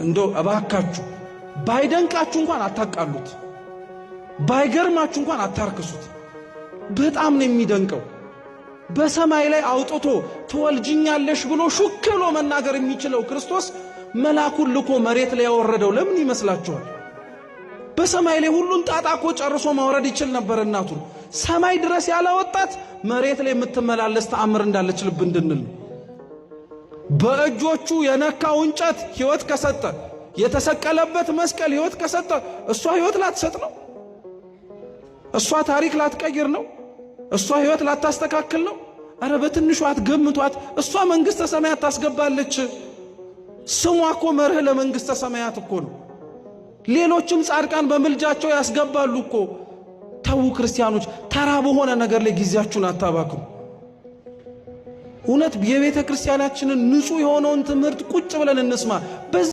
እንደው እባካችሁ ባይደንቃችሁ እንኳን አታቃሉት፣ ባይገርማችሁ እንኳን አታርክሱት። በጣም ነው የሚደንቀው። በሰማይ ላይ አውጥቶ ትወልጅኛለሽ ብሎ ሹክ ብሎ መናገር የሚችለው ክርስቶስ መልአኩን ልኮ መሬት ላይ ያወረደው ለምን ይመስላችኋል? በሰማይ ላይ ሁሉን ጣጣ እኮ ጨርሶ ማውረድ ይችል ነበር እናቱን። ሰማይ ድረስ ያላወጣት መሬት ላይ የምትመላለስ ተአምር እንዳለች ልብ እንድንል። በእጆቹ የነካው እንጨት ሕይወት ከሰጠ፣ የተሰቀለበት መስቀል ሕይወት ከሰጠ፣ እሷ ሕይወት ላትሰጥ ነው? እሷ ታሪክ ላትቀይር ነው? እሷ ሕይወት ላታስተካክል ነው? አረ በትንሹ አትገምቷት። እሷ መንግሥተ ሰማያት ታስገባለች። ስሟ እኮ መርህ ለመንግሥተ ሰማያት እኮ ነው። ሌሎችም ጻድቃን በምልጃቸው ያስገባሉ እኮ። ተው ክርስቲያኖች፣ ተራ በሆነ ነገር ላይ ጊዜያችሁን አታባክኑ። እውነት የቤተ ክርስቲያናችንን ንጹሕ የሆነውን ትምህርት ቁጭ ብለን እንስማ።